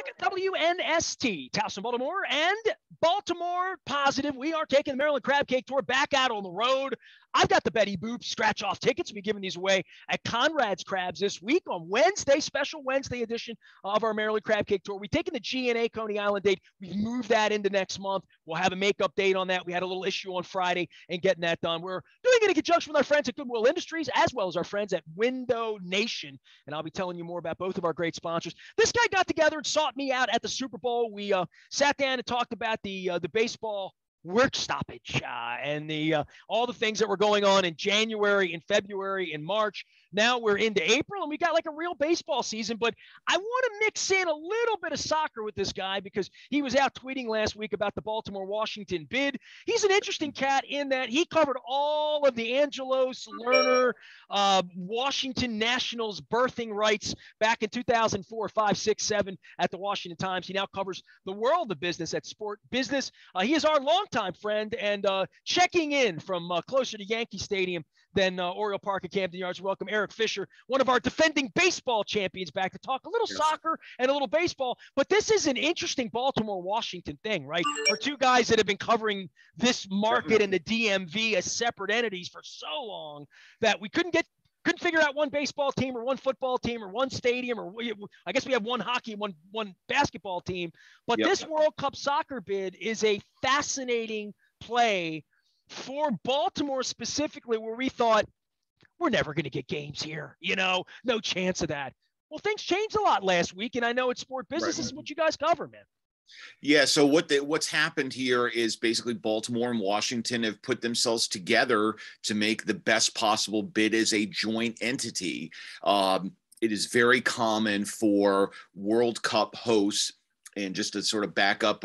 Music, WNST, Towson, Baltimore, and Baltimore Positive. We are taking the Maryland Crab Cake Tour back out on the road. I've got the Betty Boop scratch-off tickets. We'll be giving these away at Conrad's Crabs this week on Wednesday, special Wednesday edition of our Maryland Crab Cake Tour. We've taken the G&A Coney Island date. We've moved that into next month. We'll have a makeup date on that. We had a little issue on Friday and getting that done. We're doing it in conjunction with our friends at Goodwill Industries as well as our friends at Window Nation. And I'll be telling you more about both of our great sponsors. This guy got together and sought me out at the Super Bowl. We sat down and talked about the baseball work stoppage and all the things that were going on in January and February and March. Now we're into April and we got like a real baseball season, but I want to mix in a little bit of soccer with this guy because he was out tweeting last week about the Baltimore-Washington bid. He's an interesting cat in that he covered all of the Angelos Lerner Washington Nationals birthing rights back in 2004, 5, 6, 7 at the Washington Times. He now covers the world of business at Sport Business. He is our longtime friend and checking in from closer to Yankee Stadium than Oriole Park at Camden Yards. Welcome Eric Fisher, one of our defending baseball champions, back to talk a little soccer and a little baseball. But this is an interesting Baltimore-Washington thing, right? For two guys that have been covering this market and the DMV as separate entities for so long that we couldn't figure out one baseball team or one football team or one stadium, or I guess we have one hockey, one basketball team. But this World Cup soccer bid is a fascinating play for Baltimore specifically, where we thought we're never going to get games here, no chance of that. Well, things changed a lot last week, and I know it's Sport Business. This is what you guys cover, man. Yeah, so what's happened here is basically Baltimore and Washington have put themselves together to make the best possible bid as a joint entity. It is very common for World Cup hosts. And just to sort of back up,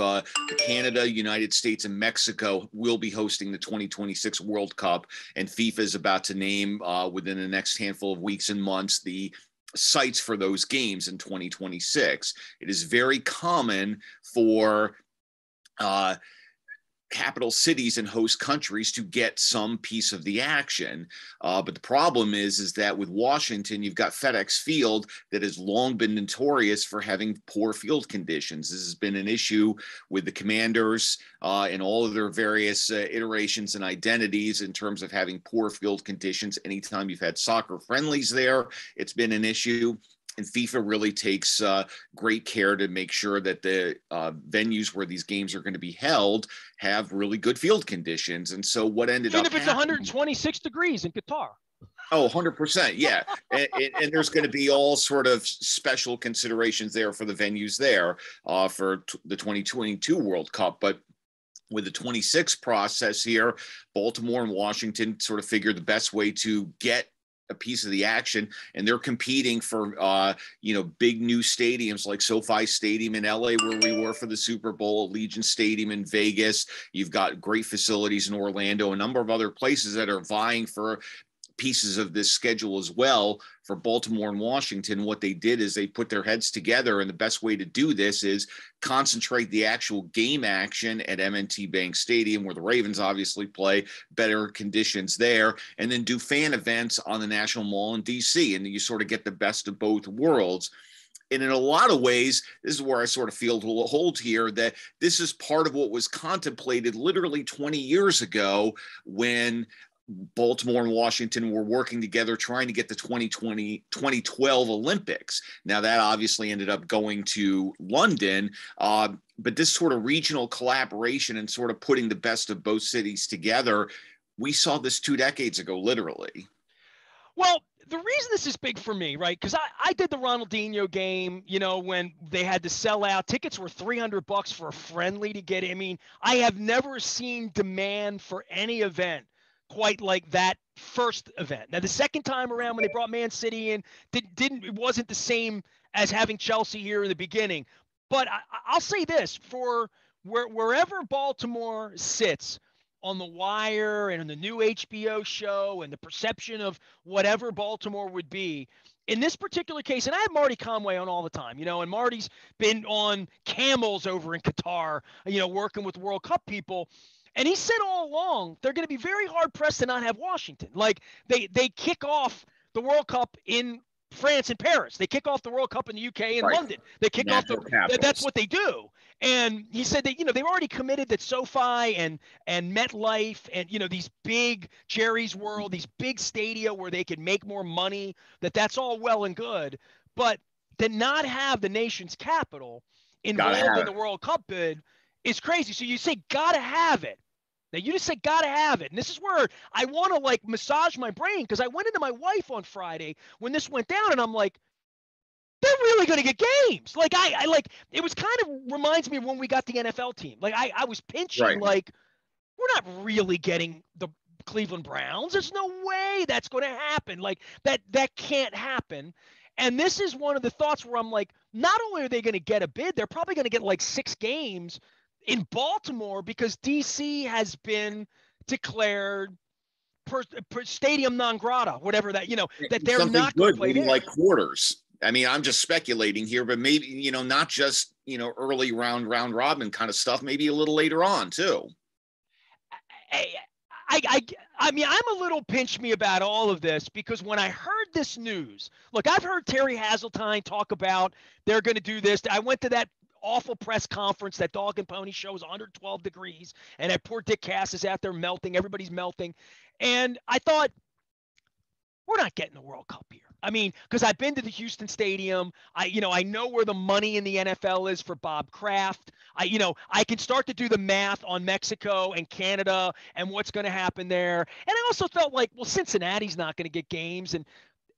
Canada, United States, and Mexico will be hosting the 2026 World Cup. And FIFA is about to name within the next handful of weeks and months the sites for those games in 2026. It is very common for capital cities and host countries to get some piece of the action. But the problem is that with Washington, you've got FedEx Field that has long been notorious for having poor field conditions. This has been an issue with the Commanders and all of their various iterations and identities in terms of having poor field conditions. Anytime you've had soccer friendlies there, it's been an issue. And FIFA really takes great care to make sure that the venues where these games are going to be held have really good field conditions. And so what ended up even if it's 126 degrees in Qatar. Oh, 100%. Yeah. and there's going to be all sort of special considerations there for the venues there for the 2022 World Cup. But with the 26 process here, Baltimore and Washington sort of figured the best way to get a piece of the action, and they're competing for big new stadiums like SoFi Stadium in LA, where we were for the Super Bowl, Allegiant Stadium in Vegas. You've got great facilities in Orlando, a number of other places that are vying for pieces of this schedule as well. For Baltimore and Washington, what they did is they put their heads together, and the best way to do this is concentrate the actual game action at M&T Bank Stadium, where the Ravens obviously play, better conditions there, and then do fan events on the National Mall in DC, and you sort of get the best of both worlds. And in a lot of ways, this is where I sort of feel to hold here, that this is part of what was contemplated literally 20 years ago when Baltimore and Washington were working together trying to get the 2012 Olympics. Now that obviously ended up going to London, but this sort of regional collaboration and sort of putting the best of both cities together, we saw this 2 decades ago, literally. Well, the reason this is big for me, right? Because I did the Ronaldinho game, when they had to sell out. Tickets were $300 for a friendly to get in. I mean, I have never seen demand for any event quite like that first event. Now, the second time around when they brought Man City in, it wasn't the same as having Chelsea here in the beginning. But I'll say this, for wherever Baltimore sits on the wire and on the new HBO show and the perception of whatever Baltimore would be, in this particular case, and I have Marty Conway on all the time, and Marty's been on camels over in Qatar, working with World Cup people. And he said all along, they're going to be very hard pressed to not have Washington. Like they kick off the World Cup in France and Paris. They kick off the World Cup in the UK and Right. London. They kick off Natural capitals. that's what they do. And he said that, they've already committed that SoFi and MetLife and, these big Jerry's World, these big stadia where they can make more money, that's all well and good. But to not have the nation's capital involved in the World Cup bid is crazy. So you say, gotta have it. Now, you just said gotta have it. And this is where I want to massage my brain, because I went into my wife on Friday when this went down and I'm like, they're really going to get games. I it was kind of reminds me of when we got the NFL team. I was pinching, we're not really getting the Cleveland Browns. There's no way that's going to happen. That can't happen. And this is one of the thoughts where I'm like, not only are they going to get a bid, they're probably going to get 6 games in Baltimore, because DC has been declared per stadium non grata, whatever that, that they're not going to play there. Quarters. I mean, I'm just speculating here, but maybe, not just, early round robin kind of stuff, maybe a little later on too. I mean, I'm a little pinch me about all of this, because when I heard this news, look, I've heard Terry Hazeltine talk about they're going to do this. I went to that awful press conference, that dog and pony show was 112 degrees, and that poor Dick Cass is out there melting. Everybody's melting. And I thought, we're not getting the World Cup here. I mean, because I've been to the Houston Stadium. I know where the money in the NFL is for Bob Kraft. I can start to do the math on Mexico and Canada and what's going to happen there. And I also felt like, well, Cincinnati's not going to get games, and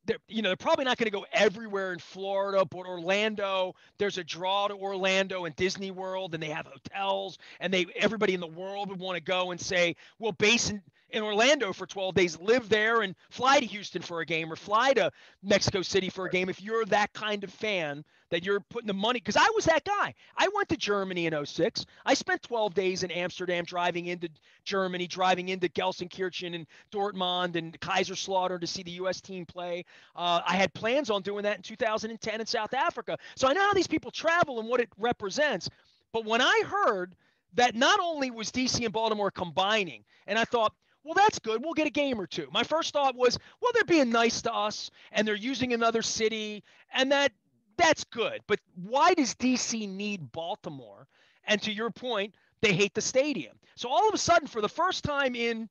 they're probably not going to go everywhere in Florida, but Orlando, there's a draw to Orlando and Disney World, and they have hotels, and everybody in the world would want to go and say, well, base in Orlando for 12 days, live there and fly to Houston for a game, or fly to Mexico City for a game, if you're that kind of fan that you're putting the money. Because I was that guy. I went to Germany in 2006. I spent 12 days in Amsterdam, driving into Germany, driving into Gelsenkirchen and Dortmund and Kaiserslautern to see the U.S. team play. I had plans on doing that in 2010 in South Africa. So I know how these people travel and what it represents. But when I heard that not only was DC and Baltimore combining, and I thought, well, that's good, we'll get a game or two. My first thought was, well, they're being nice to us, and they're using another city, and that's good. But why does DC need Baltimore? And to your point, they hate the stadium. So all of a sudden, for the first time in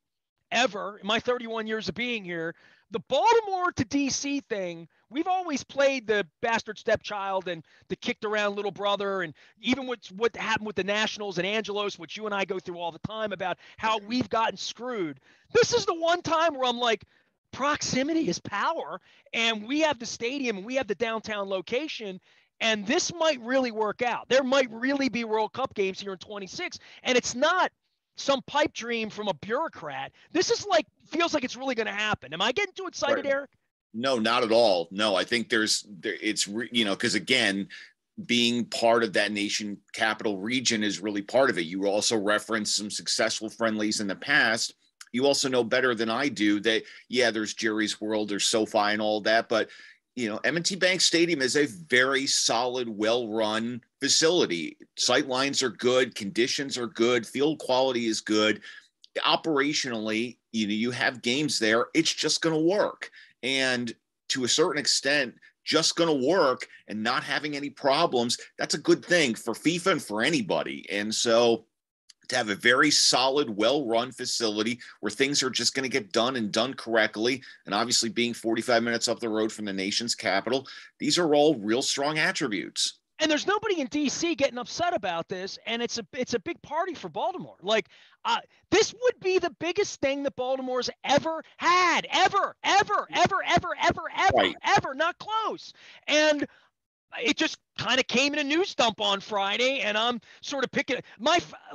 my 31 years of being here, the Baltimore to DC thing, we've always played the bastard stepchild and the kicked around little brother, and even what happened with the Nationals and Angelos, which you and I go through all the time about how we've gotten screwed. This is the one time where I'm like, proximity is power, and we have the stadium and we have the downtown location, and this might really work out. There might really be World Cup games here in 26, and it's not some pipe dream from a bureaucrat. This is feels like it's really going to happen. Am I getting too excited, Right. Eric? No, not at all. No, I think because again, being part of that nation capital region is really part of it. You also referenced some successful friendlies in the past. You also know better than I do that, yeah, there's Jerry's World, there's SoFi and all that, but M&T Bank Stadium is a very solid, well-run facility. Sight lines are good, conditions are good, field quality is good. Operationally, you have games there. It's just going to work. And to a certain extent, just going to work and not having any problems, that's a good thing for FIFA and for anybody. And so to have a very solid, well-run facility where things are just going to get done and done correctly, and obviously being 45 minutes up the road from the nation's capital, these are all real strong attributes. And there's nobody in DC getting upset about this, and it's a big party for Baltimore. This would be the biggest thing that Baltimore's ever had, ever, not close. And it just kind of came in a news dump on Friday, and I'm sort of picking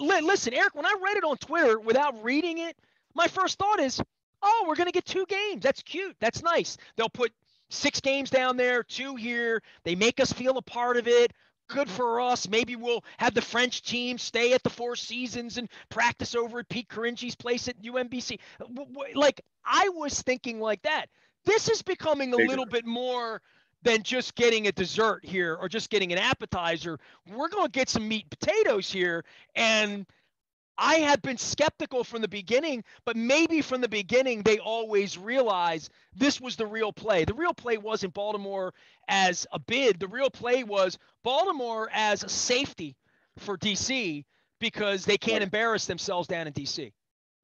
listen, Eric, when I read it on Twitter without reading it, my first thought is, oh, we're going to get 2 games. That's cute. That's nice. They'll put 6 games down there, 2 here. They make us feel a part of it. Good for us. Maybe we'll have the French team stay at the Four Seasons and practice over at Pete Caringi's place at UMBC. I was thinking like that. This is becoming a little bit more than just getting a dessert here or just getting an appetizer. We're going to get some meat and potatoes here. And I have been skeptical from the beginning, but maybe from the beginning they always realized this was the real play. The real play wasn't Baltimore as a bid. The real play was Baltimore as a safety for DC because they can't embarrass themselves down in DC.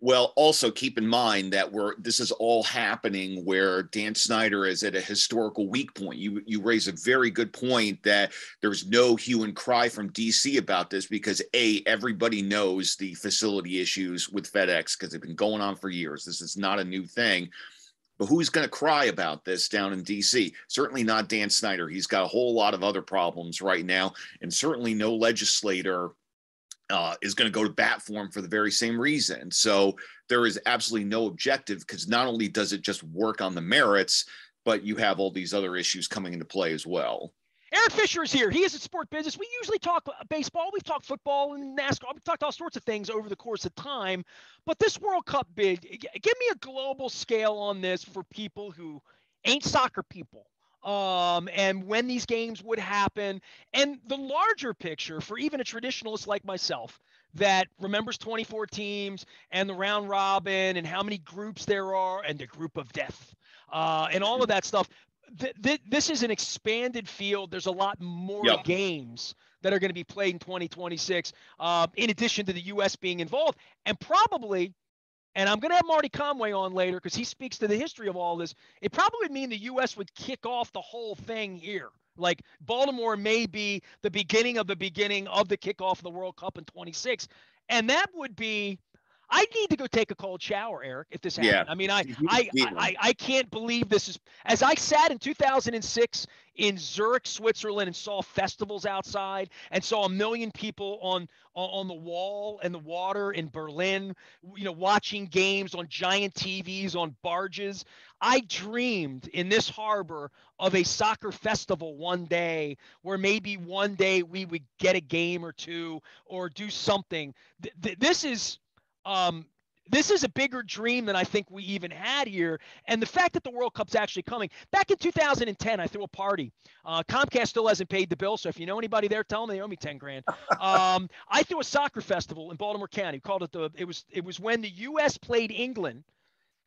Well, also keep in mind that this is all happening where Dan Snyder is at a historical weak point. You raise a very good point that there's no hue and cry from DC about this because everybody knows the facility issues with FedEx because they've been going on for years. This is not a new thing. But who's going to cry about this down in DC? Certainly not Dan Snyder. He's got a whole lot of other problems right now, and certainly no legislator is going to go to bat for him for the very same reason. So there is absolutely no objective because not only does it just work on the merits, but you have all these other issues coming into play as well. Eric Fisher is here. He is at Sport Business. We usually talk baseball. We've talked football and NASCAR. We've talked all sorts of things over the course of time. But this World Cup bid, give me a global scale on this for people who ain't soccer people. And when these games would happen, and the larger picture for even a traditionalist like myself that remembers 24 teams and the round robin and how many groups there are and the group of death and all of that stuff. This is an expanded field. There's a lot more games that are going to be played in 2026, in addition to the U.S. being involved, and probably. And I'm going to have Marty Conway on later because he speaks to the history of all this. It probably would mean the U.S. would kick off the whole thing here. Like Baltimore may be the beginning of the kickoff of the World Cup in 26. And that would be, I need to go take a cold shower, Eric, if this happened. I mean, I can't believe this is, as I sat in 2006 in Zurich, Switzerland, and saw festivals outside and saw 1 million people on the wall and the water in Berlin, watching games on giant TVs, on barges. I dreamed in this harbor of a soccer festival one day where maybe one day we would get a game or two or do something. This is a bigger dream than I think we even had here. And the fact that the World Cup's actually coming. Back in 2010, I threw a party. Comcast still hasn't paid the bill, so if you know anybody there, tell them they owe me 10 grand. I threw a soccer festival in Baltimore County. We called it it was when the U.S. played England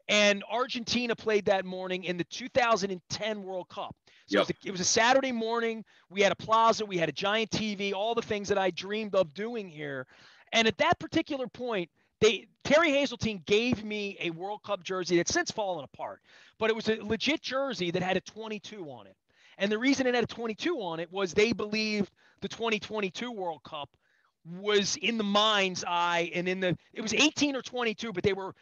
and Argentina played that morning in the 2010 World Cup. So it was a Saturday morning. We had a plaza. We had a giant TV, all the things that I dreamed of doing here. And at that particular point, Terry Hazeltine gave me a World Cup jersey that's since fallen apart, but it was a legit jersey that had a 22 on it. And the reason it had a 22 on it was they believed the 2022 World Cup was in the mind's eye, and it was 18 or 22, but they were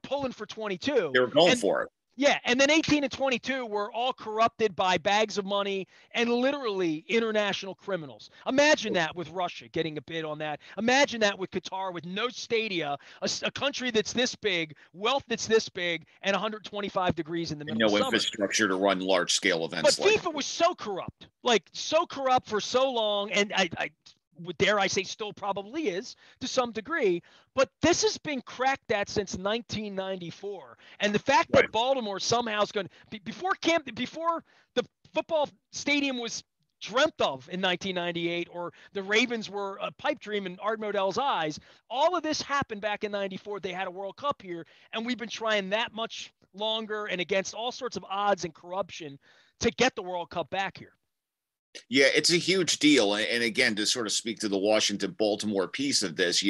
pulling for 22. They were going for it. Yeah, and then 18 and 22 were all corrupted by bags of money and literally international criminals. Imagine that with Russia getting a bid on that. Imagine that with Qatar with no stadia, a country that's this big, wealth that's this big, and 125 degrees in the middle of summer. No infrastructure to run large-scale events. But FIFA was so corrupt for so long, and I dare I say still probably is to some degree, but this has been cracked at since 1994. And the fact that Baltimore somehow is going to, before the football stadium was dreamt of in 1998, or the Ravens were a pipe dream in Art Modell's eyes, all of this happened back in 94. They had a World Cup here, and we've been trying that much longer and against all sorts of odds and corruption to get the World Cup back here. Yeah, it's a huge deal. And again, to sort of speak to the Washington-Baltimore piece of this,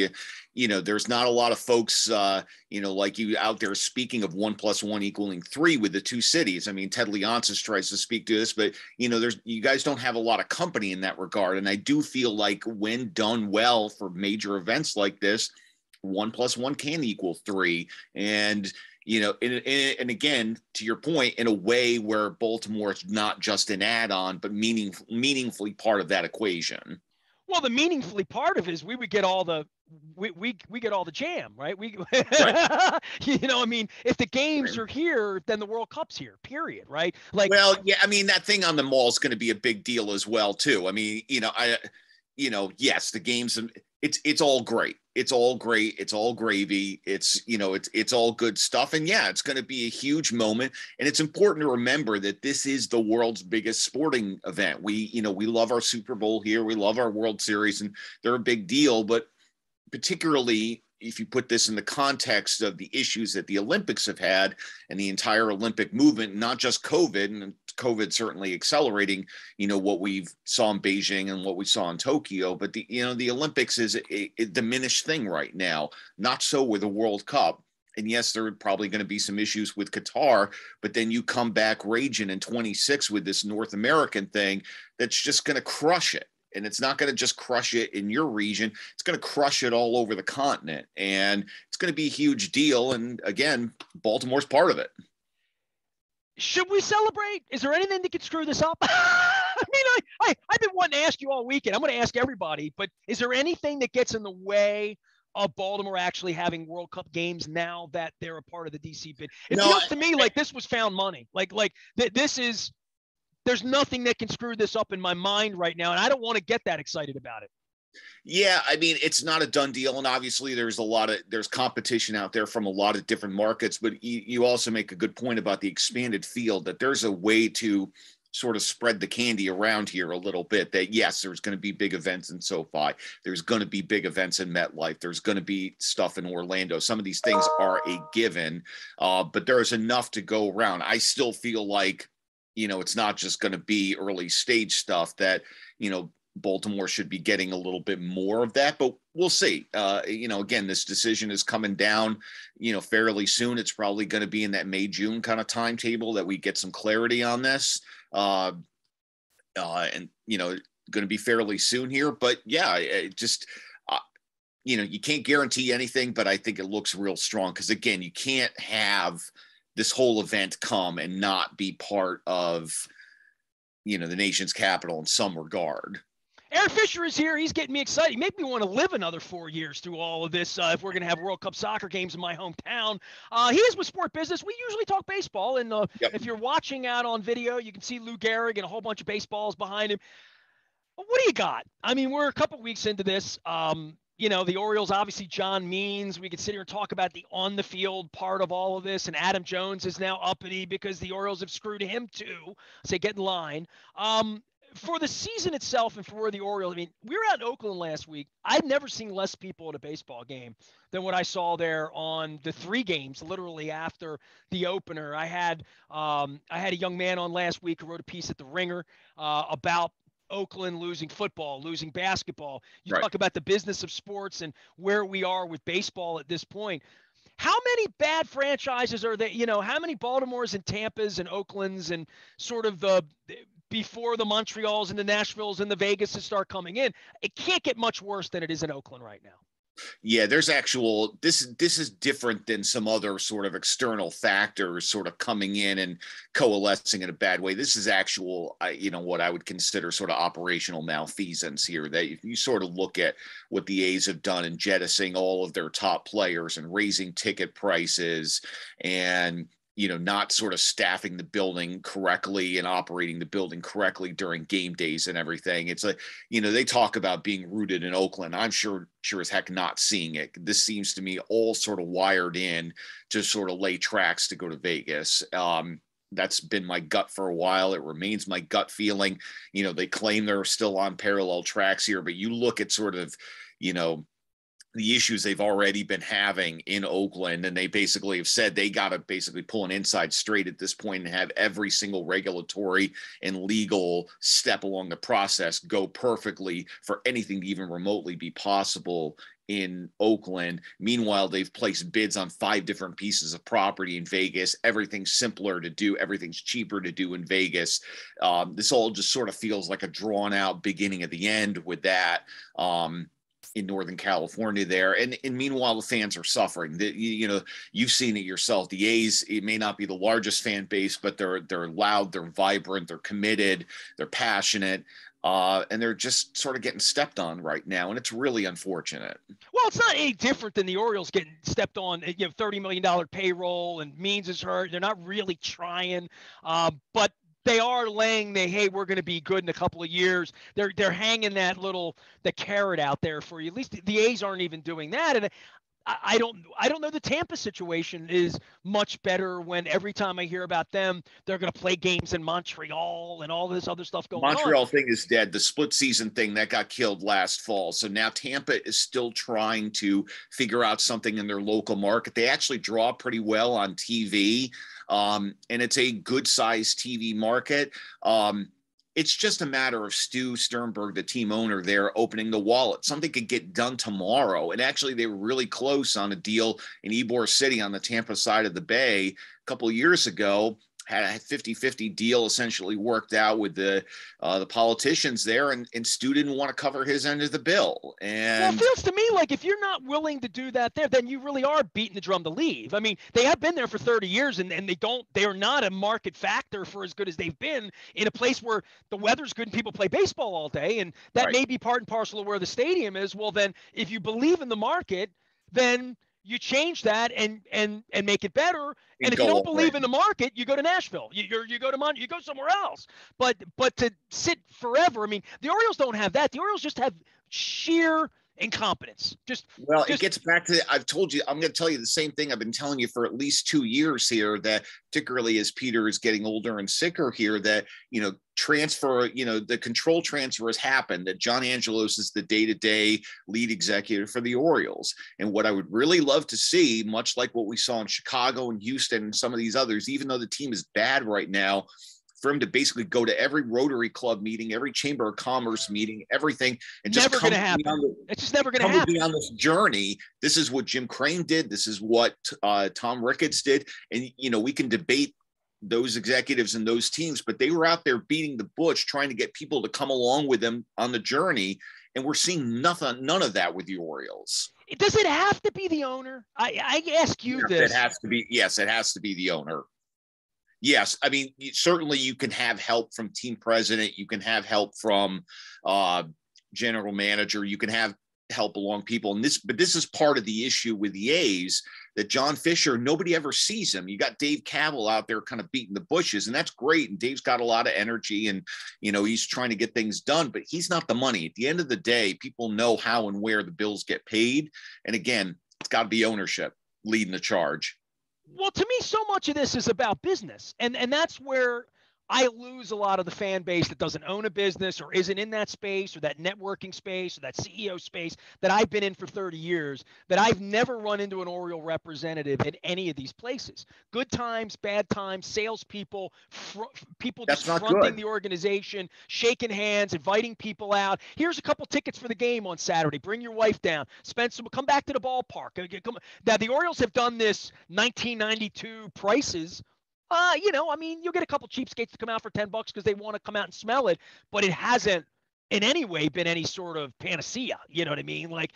there's not a lot of folks, like you out there speaking of 1 + 1 = 3 with the two cities. I mean, Ted Leonsis tries to speak to this, but, you guys don't have a lot of company in that regard. And I do feel like when done well for major events like this, 1 + 1 can equal 3. And, and again, to your point, in a way where Baltimore is not just an add-on, but meaningfully part of that equation. Well, the meaningfully part of it is we would get all the we get all the jam, right? Right. I mean, if the games are here, then the World Cup's here, period, right? Well, yeah, I mean, that thing on the mall is going to be a big deal as well, too. I mean, yes, the games, it's all great. It's all great. It's all gravy. It's all good stuff. And yeah, it's going to be a huge moment. And it's important to remember that this is the world's biggest sporting event. We love our Super Bowl here. We love our World Series, and they're a big deal. But particularly if you put this in the context of the issues that the Olympics have had and the entire Olympic movement, not just COVID, and COVID certainly accelerating, what we saw in Beijing and what we saw in Tokyo, but the Olympics is a diminished thing right now. Not so with the World Cup. And yes, there are probably going to be some issues with Qatar, but then you come back raging in 26 with this North American thing that's just going to crush it. And it's not going to just crush it in your region. It's going to crush it all over the continent. And it's going to be a huge deal. And again, Baltimore's part of it. Should we celebrate? Is there anything that could screw this up? I mean, I've been wanting to ask you all weekend. I'm going to ask everybody, but is there anything that gets in the way of Baltimore actually having World Cup games now that they're a part of the DC bid? It feels to me like this was found money. There's nothing that can screw this up in my mind right now, and I don't want to get that excited about it. Yeah, I mean, it's not a done deal, and obviously there's competition out there from a lot of different markets, but you also make a good point about the expanded field, that there's a way to sort of spread the candy around here a little bit, that yes, there's going to be big events in SoFi. There's going to be big events in MetLife. There's going to be stuff in Orlando. Some of these things are a given, but there's enough to go around. I still feel like, it's not just going to be early stage stuff, that, Baltimore should be getting a little bit more of that, but we'll see. Again, this decision is coming down, fairly soon. It's probably going to be in that May, June kind of timetable that we get some clarity on this. And going to be fairly soon here, but yeah, you can't guarantee anything, but I think it looks real strong. Cause again, you can't have this whole event come and not be part of, the nation's capital in some regard. Aaron Fisher is here. He's getting me excited. He made me want to live another 4 years through all of this if we're going to have World Cup soccer games in my hometown. He is with Sport Business. We usually talk baseball, and if you're watching out on video, you can see Lou Gehrig and a whole bunch of baseballs behind him. What do you got? I mean, we're a couple weeks into this. The Orioles, obviously John Means. We could sit here and talk about the on-the-field part of all of this, and Adam Jones is now uppity because the Orioles have screwed him too. Say, get in line. For the season itself and for the Orioles, I mean, we were out in Oakland last week. I've never seen less people at a baseball game than what I saw there on the 3 games, literally after the opener. I had a young man on last week who wrote a piece at The Ringer about Oakland losing football, losing basketball. You talk about the business of sports and where we are with baseball at this point. How many bad franchises are there? How many Baltimores and Tampas and Oaklands and sort of before the Montreals and the Nashvilles and the Vegases start coming in? It can't get much worse than it is in Oakland right now. Yeah, there's this is different than some other sort of external factors sort of coming in and coalescing in a bad way. This is actual, what I would consider sort of operational malfeasance here. That if you sort of look at what the A's have done in jettisoning all of their top players and raising ticket prices and not sort of staffing the building correctly and operating the building correctly during game days and everything. It's like, they talk about being rooted in Oakland. I'm sure as heck not seeing it. This seems to me all sort of wired in to sort of lay tracks to go to Vegas. That's been my gut for a while. It remains my gut feeling. They claim they're still on parallel tracks here, but you look at sort of, the issues they've already been having in Oakland, and they basically have said they got to basically pull an inside straight at this point and have every single regulatory and legal step along the process go perfectly for anything to even remotely be possible in Oakland. Meanwhile, they've placed bids on 5 different pieces of property in Vegas. Everything's simpler to do. Everything's cheaper to do in Vegas. This all just sort of feels like a drawn out beginning of the end with that. In Northern California there. And meanwhile, the fans are suffering. You've seen it yourself. The A's, it may not be the largest fan base, but they're loud, they're vibrant, they're committed, they're passionate. And they're just sort of getting stepped on right now. And it's really unfortunate. Well, it's not any different than the Orioles getting stepped on, $30 million payroll and Means is hurt. They're not really trying, but they are laying hey, we're going to be good in a couple of years. They're hanging the carrot out there for you. At least the A's aren't even doing that. And I don't know the Tampa situation is much better when every time I hear about them, they're going to play games in Montreal and all this other stuff going on. Montreal thing is dead. The split season thing that got killed last fall. So now Tampa is still trying to figure out something in their local market. They actually draw pretty well on TV, and it's a good sized TV market. It's just a matter of Stu Sternberg, the team owner there, opening the wallet. Something could get done tomorrow. And actually, they were really close on a deal in Ybor City on the Tampa side of the Bay a couple of years ago. Had a 50-50 deal essentially worked out with the politicians there, and Stu didn't want to cover his end of the bill. And well, it feels to me like if you're not willing to do that there, then you really are beating the drum to leave. I mean, they have been there for 30 years, and they are not a market factor for as good as they've been in a place where the weather's good and people play baseball all day, and that Right. may be part and parcel of where the stadium is. Well, then if you believe in the market, then you change that and make it better. And if you don't believe in the market, you go to Nashville. You go to you go somewhere else. But to sit forever, I mean, the Orioles don't have that. The Orioles just have sheer incompetence. It gets back to, I've told you, I'm going to tell you the same thing I've been telling you for at least 2 years here, that particularly as Peter is getting older and sicker here, that, transfer, the control transfer has happened, that John Angelos is the day-to-day lead executive for the Orioles. And what I would really love to see, much like what we saw in Chicago and Houston and some of these others, even though the team is bad right now, for him to basically go to every Rotary Club meeting, every Chamber of Commerce meeting, everything, and just never going to happen. It's just never going to happen. Be on this journey. This is what Jim Crane did. This is what Tom Ricketts did. And, we can debate those executives and those teams, but they were out there beating the bush, trying to get people to come along with them on the journey. And we're seeing none of that with the Orioles. Does it have to be the owner? I ask you this. It has to be. Yes, it has to be the owner. Yes, I mean, certainly you can have help from team president. You can have help from general manager. You can have help along people. But this is part of the issue with the A's, that John Fisher, nobody ever sees him. You got Dave Kaval out there kind of beating the bushes, and that's great. And Dave's got a lot of energy, and, he's trying to get things done, but he's not the money. At the end of the day, people know how and where the bills get paid. And again, it's got to be ownership leading the charge. Well, to me, so much of this is about business. And that's where I lose a lot of the fan base that doesn't own a business or isn't in that space or that networking space or that CEO space that I've been in for 30 years, that I've never run into an Oriole representative in any of these places. Good times, bad times, salespeople, people just fronting the organization, shaking hands, inviting people out. Here's a couple tickets for the game on Saturday. Bring your wife down. Come back to the ballpark. Now, the Orioles have done this 1992 prices. You'll get a couple cheapskates to come out for $10 because they want to come out and smell it, but it hasn't in any way been any sort of panacea. You know what I mean? Like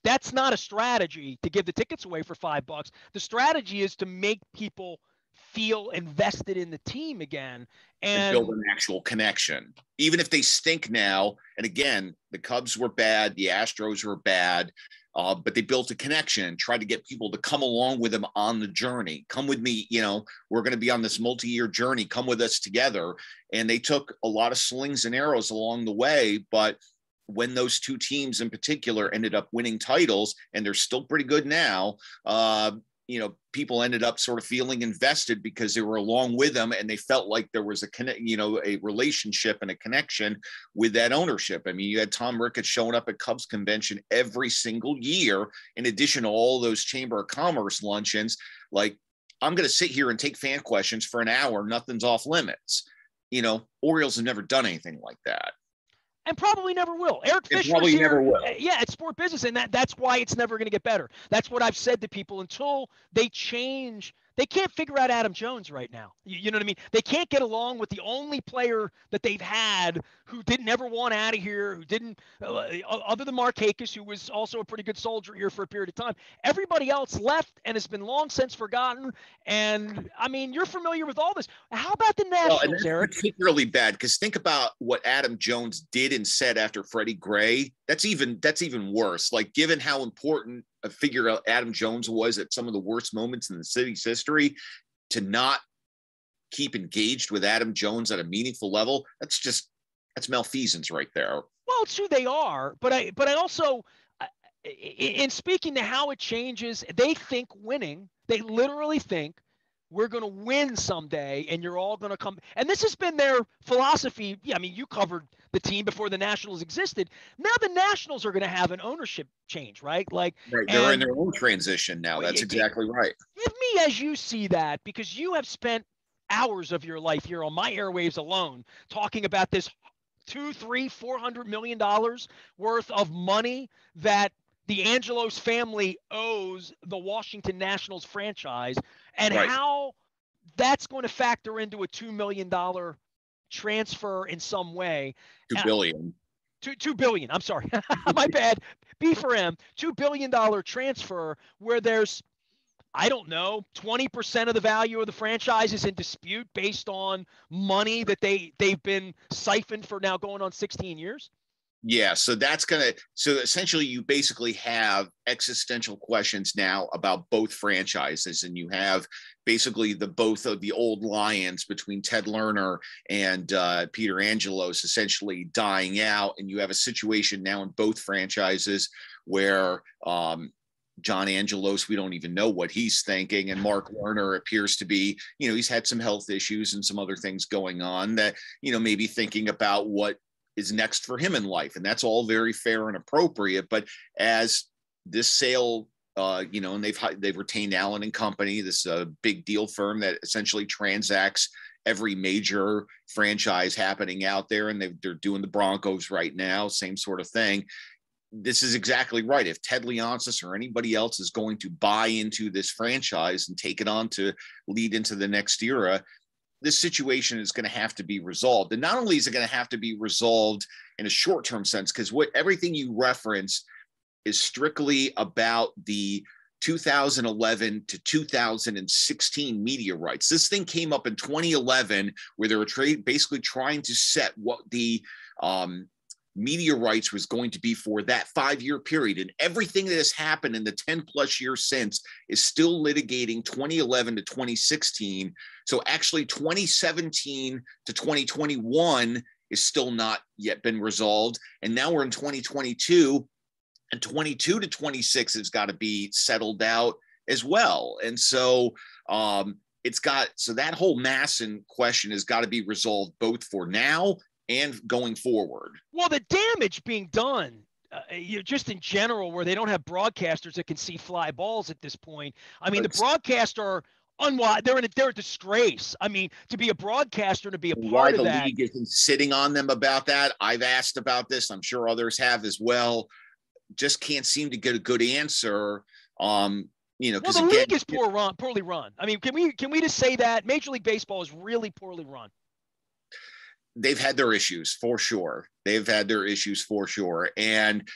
that's not a strategy to give the tickets away for $5. The strategy is to make people feel invested in the team again and build an actual connection, even if they stink now. And again, the Cubs were bad, the Astros were bad. But they built a connection, tried to get people to come along with them on the journey. Come with me, we're going to be on this multi-year journey. Come with us together. And they took a lot of slings and arrows along the way. But when those two teams in particular ended up winning titles, and they're still pretty good now, people ended up sort of feeling invested because they were along with them, and they felt like there was a relationship and a connection with that ownership. I mean, you had Tom Ricketts showing up at Cubs convention every single year, in addition to all those Chamber of Commerce luncheons. Like, I'm going to sit here and take fan questions for an hour. Nothing's off limits. Orioles have never done anything like that. And probably never will. Eric Fisher is here. Yeah, at Sport Business, and that's why it's never going to get better. That's what I've said to people. Until they change, they can't figure out Adam Jones right now. You know what I mean? They can't get along with the only player that they've had who didn't ever want out of here, who didn't, other than Mark Hakis, who was also a pretty good soldier here for a period of time. Everybody else left and has been long since forgotten. And, I mean, you're familiar with all this. How about the Nationals, Eric? Particularly bad, because think about what Adam Jones did and said after Freddie Gray. That's even worse. Like, given how important a figure Adam Jones was at some of the worst moments in the city's history, to not keep engaged with Adam Jones at a meaningful level, that's malfeasance right there. Well, it's who they are, but I also in speaking to how it changes, they think winning, they literally think we're going to win someday and you're all going to come. And this has been their philosophy. Yeah, I mean, you covered the team before the Nationals existed. Now the Nationals are going to have an ownership change, right? Like, right. They're in their own transition now. That's exactly right. Give me as you see that, because you have spent hours of your life here on my airwaves alone talking about this 2, 3, $400 million worth of money that the Angelos family owes the Washington Nationals franchise, and Right. how that's going to factor into a $2 million transfer in some way. $2 billion. $2 billion. I'm sorry. My bad. B for M. $2 billion transfer where there's, I don't know, 20% of the value of the franchise is in dispute based on money that they've been siphoned for now going on 16 years. Yeah, so so essentially you basically have existential questions now about both franchises, and you have basically both of the old lions between Ted Lerner and Peter Angelos essentially dying out, and you have a situation now in both franchises where John Angelos, we don't even know what he's thinking, and Mark Lerner appears to be, he's had some health issues and some other things going on that, maybe thinking about what is next for him in life. And that's all very fair and appropriate. But as this sale, and they've retained Allen and Company, this big deal firm that essentially transacts every major franchise happening out there. And they're doing the Broncos right now, same sort of thing. This is exactly right. If Ted Leonsis or anybody else is going to buy into this franchise and take it on to lead into the next era, this situation is going to have to be resolved. And not only is it going to have to be resolved in a short-term sense, because everything you reference is strictly about the 2011 to 2016 media rights. This thing came up in 2011 where they were basically trying to set what the media rights was going to be for that 5-year period. And everything that has happened in the 10 plus years since is still litigating 2011 to 2016. So actually 2017 to 2021 is still not yet been resolved. And now we're in 2022, and 22 to 26 has got to be settled out as well. And so so that whole Masson question has got to be resolved both for now and going forward. Well, the damage being done, just in general, where they don't have broadcasters that can see fly balls at this point. I mean, the broadcasts are they're a disgrace. I mean, to be a broadcaster, to be a part of that. Why the league isn't sitting on them about that? I've asked about this. I'm sure others have as well. Just can't seem to get a good answer. Well, the league is poorly run. I mean, can we just say that Major League Baseball is really poorly run? They've had their issues for sure. And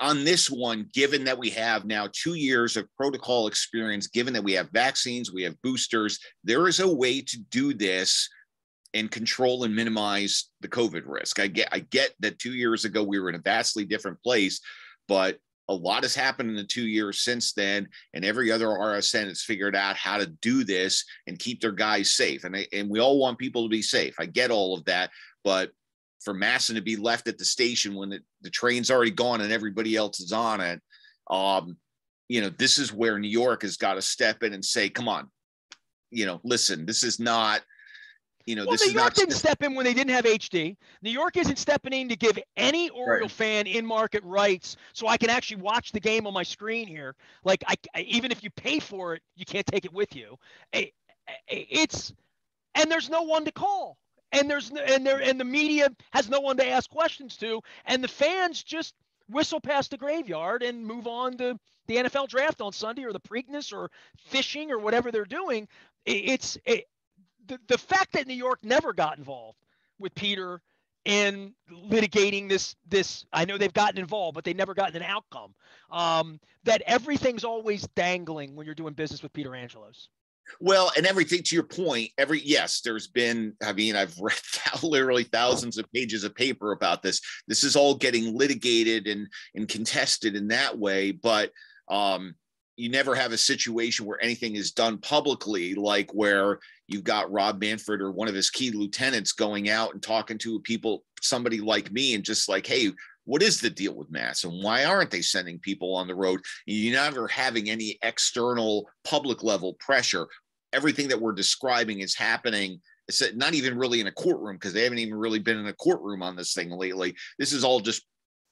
on this one, given that we have now 2 years of protocol experience, given that we have vaccines, we have boosters, there is a way to do this and control and minimize the COVID risk. I get that 2 years ago we were in a vastly different place, but a lot has happened in the 2 years since then, and every other RSN has figured out how to do this and keep their guys safe. And we all want people to be safe. I get all of that, but for Masson to be left at the station when the train's already gone and everybody else is on it, this is where New York has got to step in and say, come on, listen, this is not. New York didn't step in when they didn't have HD. New York isn't stepping in to give any Oriole fan in-market rights so I can actually watch the game on my screen here. Like, even if you pay for it, you can't take it with you. And there's no one to call. And the media has no one to ask questions to. And the fans just whistle past the graveyard and move on to the NFL draft on Sunday, or the Preakness, or fishing, or whatever they're doing. The fact that New York never got involved with Peter in litigating this, I know they've gotten involved, but they've never gotten an outcome. That everything's always dangling when you're doing business with Peter Angelos. Well, and everything, to your point, there's been, I've read literally thousands of pages of paper about this. This is all getting litigated and contested in that way, but you never have a situation where anything is done publicly, like where you've got Rob Manfred or one of his key lieutenants going out and talking to somebody like me, and just like, hey, what is the deal with masks and why aren't they sending people on the road? You're never having any external public level pressure. Everything that we're describing is happening. It's not even really in a courtroom, because they haven't even really been in a courtroom on this thing lately. This is all just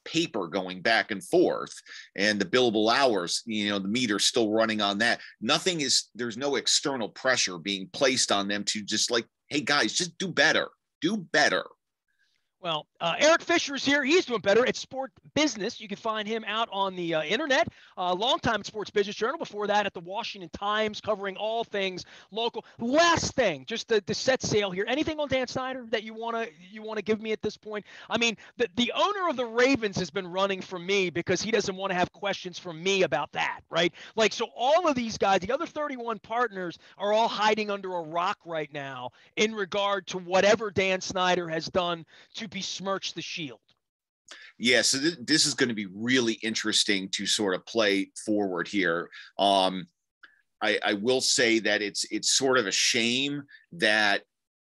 paper going back and forth, and the billable hours, the meter's still running on that. There's no external pressure being placed on them to just like, hey guys, just do better. Well, Eric Fisher is here. He's doing better at Sport Business. You can find him out on the internet. Long time at Sports Business Journal. Before that, at the Washington Times, covering all things local. Last thing, just the set sail here. Anything on Dan Snyder that you wanna give me at this point? I mean, the owner of the Ravens has been running from me because he doesn't want to have questions from me about that, right? Like, so all of these guys, the other 31 partners, are all hiding under a rock right now in regard to whatever Dan Snyder has done to besmirch the Shield. Yeah, so this is going to be really interesting to sort of play forward here. I will say that it's sort of a shame that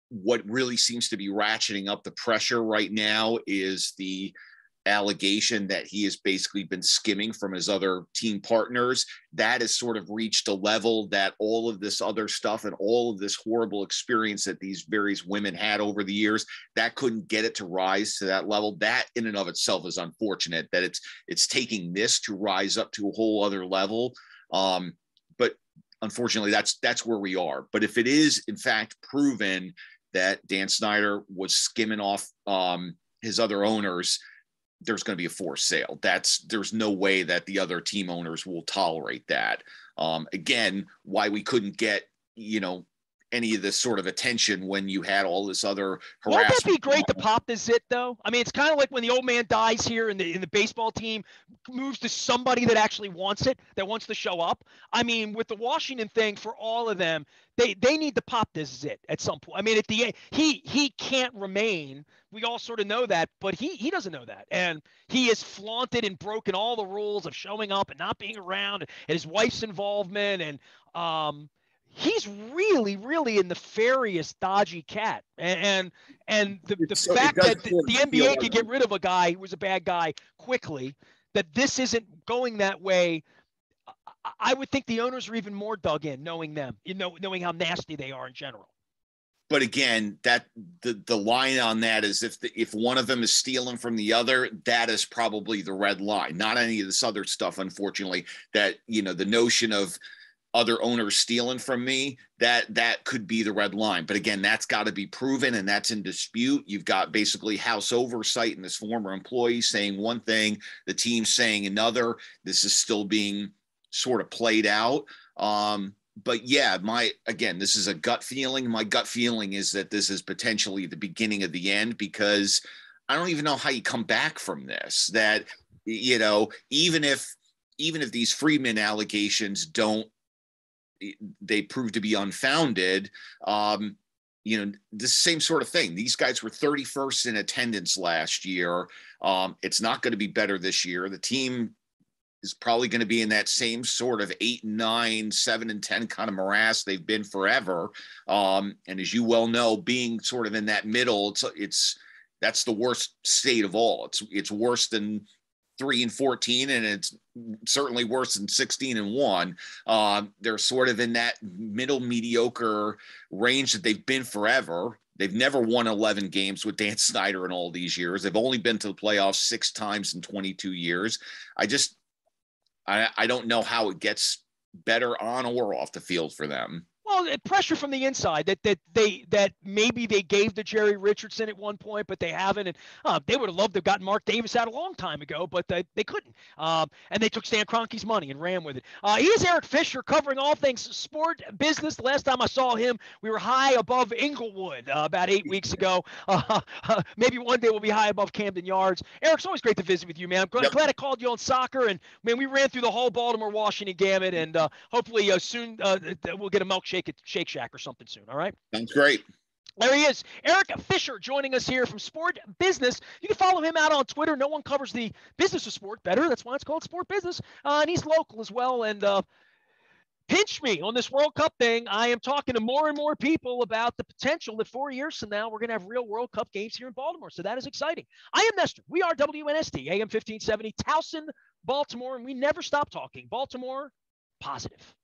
what really seems to be ratcheting up the pressure right now is the allegation that he has basically been skimming from his other team partners. That has sort of reached a level that all of this other stuff and all of this horrible experience that these various women had over the years, that couldn't get it to rise to that level. That in and of itself is unfortunate that it's taking this to rise up to a whole other level. But unfortunately, that's where we are. But if it is in fact proven that Dan Snyder was skimming off his other owners, there's going to be a forced sale. There's no way that the other team owners will tolerate that. Again, why we couldn't get, any of this sort of attention when you had all this other harassment. Won't that be great to pop the zit, though? I mean, it's kind of like when the old man dies here and the baseball team moves to somebody that actually wants it, that wants to show up. I mean, with the Washington thing, for all of them, they need to pop this zit at some point. I mean, at the end, he can't remain. We all sort of know that, but he doesn't know that. And he has flaunted and broken all the rules of showing up and not being around, and his wife's involvement. And he's really, really a nefarious, dodgy cat. And the fact that the NBA could get rid of a guy who was a bad guy quickly, that this isn't going that way, I would think the owners are even more dug in, knowing them, knowing how nasty they are in general. But again, that the line on that is if one of them is stealing from the other, that is probably the red line. Not any of this other stuff, unfortunately. That the notion of other owners stealing from me, that could be the red line. But again, that's got to be proven, and that's in dispute. You've got basically house oversight and this former employee saying one thing, the team saying another. This is still being sort of played out. But yeah, this is a gut feeling. My gut feeling is that this is potentially the beginning of the end, because I don't even know how you come back from this. That, even if these Freeman allegations they prove to be unfounded, the same sort of thing. These guys were 31st in attendance last year. It's not going to be better this year. The team is probably going to be in that same sort of 8 and 9, 7 and 10 kind of morass they've been forever. And as you well know, being sort of in that middle, that's the worst state of all. It's worse than 3 and 14, and it's certainly worse than 16 and 1. They're sort of in that middle mediocre range that they've been forever. They've never won 11 games with Dan Snyder in all these years. They've only been to the playoffs 6 times in 22 years. I don't know how it gets better on or off the field for them. Well, pressure from the inside that maybe they gave to Jerry Richardson at one point, but they haven't. And they would have loved to have gotten Mark Davis out a long time ago, but they couldn't. And they took Stan Kroenke's money and ran with it. He is Eric Fisher, covering all things sport business. The last time I saw him, we were high above Inglewood about 8 weeks ago. Maybe one day we'll be high above Camden Yards. Eric, it's always great to visit with you, man. I'm glad I called you on soccer. And, man, we ran through the whole Baltimore-Washington gamut, and hopefully soon we'll get a milkshake at Shake Shack or something soon. All right. Sounds great. There he is, Eric Fisher, joining us here from Sport Business. You can follow him out on Twitter. No one covers the business of sport better. That's why it's called Sport Business. And he's local as well. And pinch me on this World Cup thing. I am talking to more and more people about the potential that 4 years from now, we're going to have real World Cup games here in Baltimore. So that is exciting. I am Nestor. We are WNST, AM 1570, Towson, Baltimore, and we never stop talking. Baltimore, positive.